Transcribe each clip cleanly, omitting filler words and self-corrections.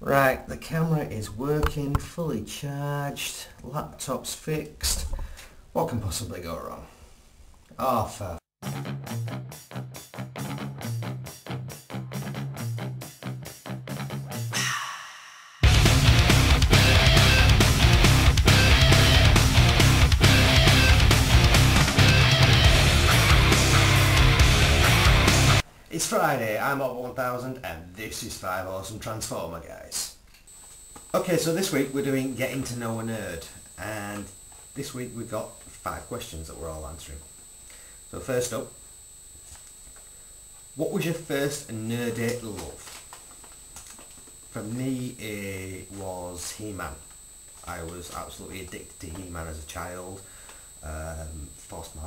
Right, the camera is working, fully charged, laptop's fixed. What can possibly go wrong? Oh, for It's Friday, I'm Autobot1000 and this is 5 Awesome Transformer Guys. Okay, so this week we're doing Getting to Know a Nerd, and this week we've got 5 questions that we're all answering. So first up, what was your first nerdy love? For me it was He-Man. I was absolutely addicted to He-Man as a child. Forced my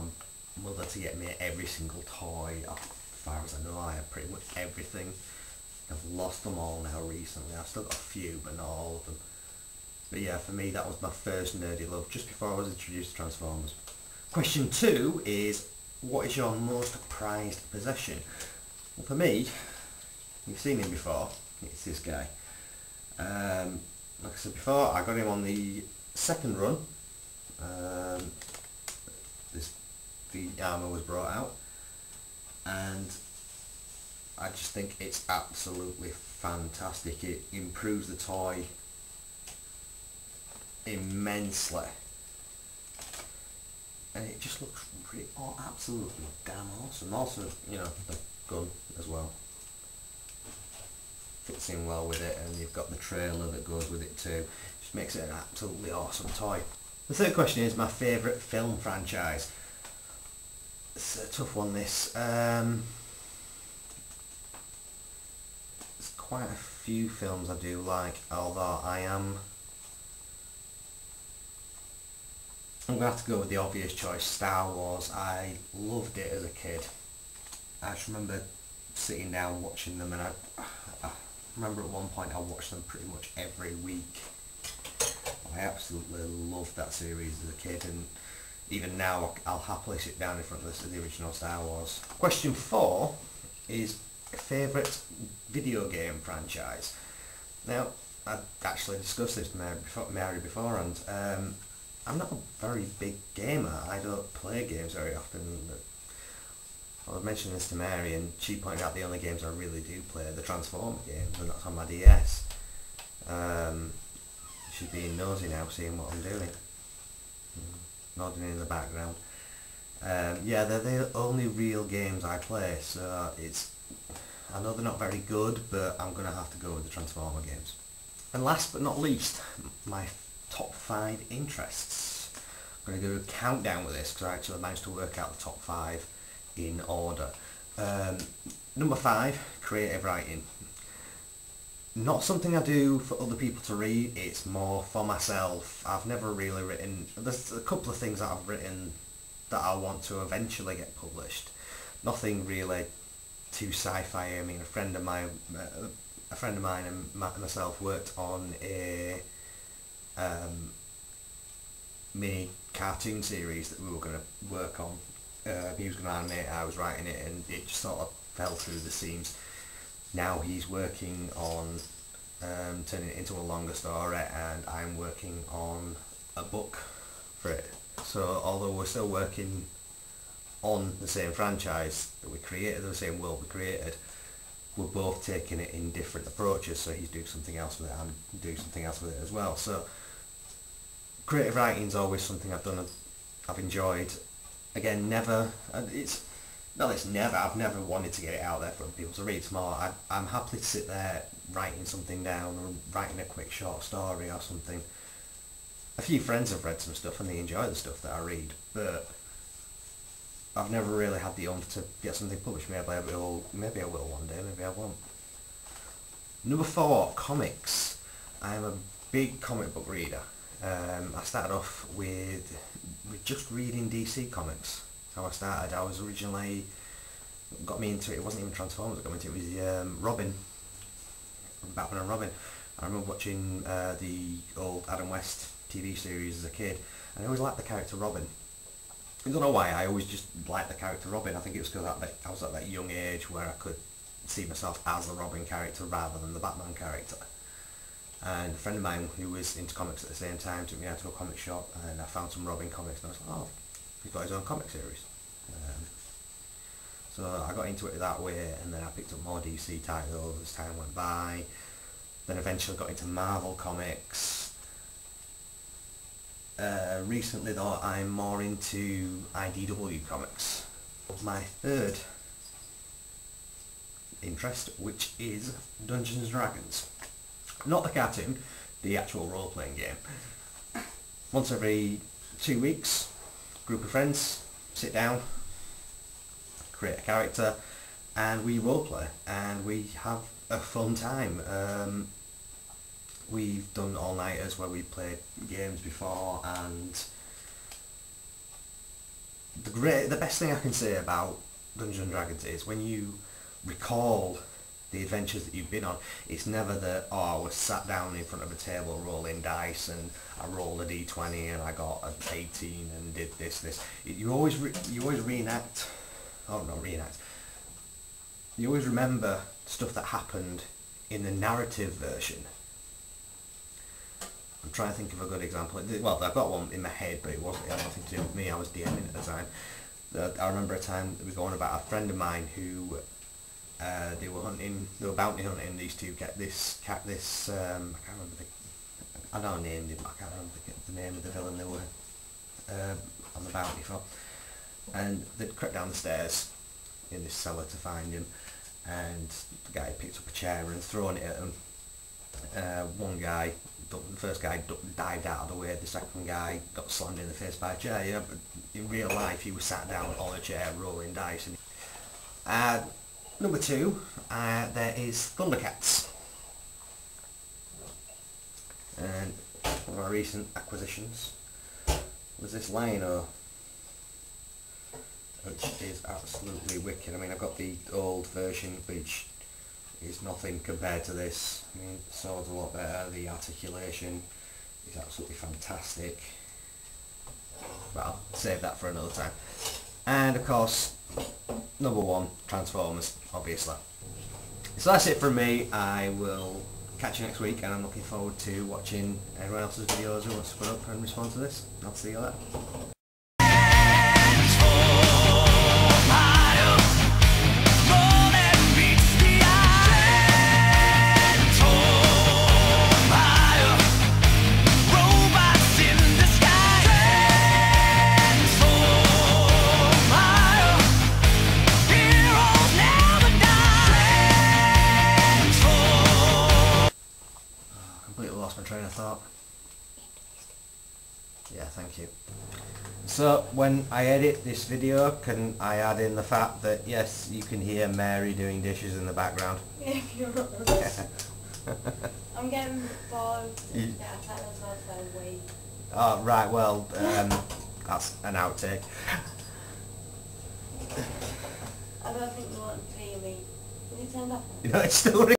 mother to get me every single toy. As far as I know, I have pretty much everything. I've lost them all now recently. I've still got a few, but not all of them. But yeah, for me that was my first nerdy love, just before I was introduced to Transformers. Question 2 is, what is your most prized possession? Well, for me, you've seen him before, it's this guy. Like I said before, I got him on the second run. The armour was brought out, and I just think it's absolutely fantastic. It improves the toy immensely, and it just looks really, absolutely damn awesome. Also, you know, the gun as well fits in well with it, and you've got the trailer that goes with it too. Just makes it an absolutely awesome toy. The third question is my favourite film franchise. It's a tough one, this. There's quite a few films I do like, although I'm going to have to go with the obvious choice, Star Wars. I loved it as a kid. I just remember sitting down watching them, and I remember at one point I watched them pretty much every week. I absolutely loved that series as a kid, and even now I'll happily sit down in front of the original Star Wars. Question 4 is favourite video game franchise. Now, I actually discussed this with Mary before, and I'm not a very big gamer. I don't play games very often. I was mentioning this to Mary, and she pointed out the only games I really do play are the Transformer games, and that's on my DS. She's being nosy now, seeing what I'm doing. Nodding in the background. Yeah, they're the only real games I play, so I know they're not very good, but I'm going to have to go with the Transformer games. And last but not least, my top 5 interests. I'm going to do a countdown with this because I actually managed to work out the top 5 in order. Number 5, creative writing. Not something I do for other people to read, it's more for myself. I've never really written, there's a couple of things that I've written that I want to eventually get published. Nothing really too sci-fi. I mean, a friend of mine and myself worked on a mini cartoon series that we were going to work on. He was going to animate it, I was writing it, and it just sort of fell through the seams. Now he's working on turning it into a longer story, and I'm working on a book for it. So although we're still working on the same franchise that we created, the same world we created, we're both taking it in different approaches. So he's doing something else with it, I'm doing something else with it as well. So creative writing's always something I've done, I've enjoyed. Again, I've never wanted to get it out there for people to read. It's more, I'm happy to sit there writing something down, or writing a quick short story or something. A few friends have read some stuff and they enjoy the stuff that I read, but I've never really had the oomph to get something published. Maybe I will one day, maybe I won't. Number 4, comics. I am a big comic book reader. I started off with just reading DC comics. How I started. I was originally, got me into it, it wasn't even Transformers that got me into it, it was Robin, Batman and Robin. I remember watching the old Adam West TV series as a kid, and I always liked the character Robin. I don't know why, I always just liked the character Robin. I think it was because I was at that young age where I could see myself as the Robin character rather than the Batman character. and a friend of mine who was into comics at the same time took me out to a comic shop, and I found some Robin comics, and I was like, oh, he's got his own comic series. So I got into it that way, and then I picked up more DC titles as time went by. Then eventually got into Marvel comics. Recently though, I'm more into IDW comics. My third interest, which is Dungeons & Dragons. Not the cartoon, the actual role-playing game. Once every 2 weeks, group of friends, sit down, create a character, and we roleplay, and we have a fun time. We've done all-nighters where we played games before, and the best thing I can say about Dungeons & Dragons is when you recall the adventures that you've been on, it's never that, oh, I was sat down in front of a table rolling dice and I rolled a d20 and I got an 18 and did this. You always reenact, oh not reenact, you always remember stuff that happened in the narrative version. I'm trying to think of a good example. Well, I've got one in my head, but it had nothing to do with me. I was DMing at the time. I remember a time that we were going about a friend of mine who they were bounty hunting these two get this I can't remember I know I named him, I can't remember the name of the villain they were on the bounty for, and they'd crept down the stairs in this cellar to find him, and the guy picked up a chair and thrown it at him. The first guy dived out of the way, the second guy got slammed in the face by a chair. You know, but in real life he was sat down on a chair rolling dice. And number 2, there is Thundercats. And one of my recent acquisitions was this Lino, which is absolutely wicked. I mean, I've got the old version, which is nothing compared to this. I mean, the sword's a lot better, the articulation is absolutely fantastic. But I'll save that for another time. And of course, number 1, Transformers, obviously. So that's it from me. I will catch you next week, and I'm looking forward to watching everyone else's videos who wants to put up and respond to this. I'll see you later. Completely lost my train of thought. Yeah, thank you. So when I edit this video, can I add in the fact that yes, you can hear Mary doing dishes in the background? Yeah, if you're I'm getting bored. Yeah, I wait. Oh right, well that's an outtake. I don't think you want to hear me. Can you turn that off? You know, it's still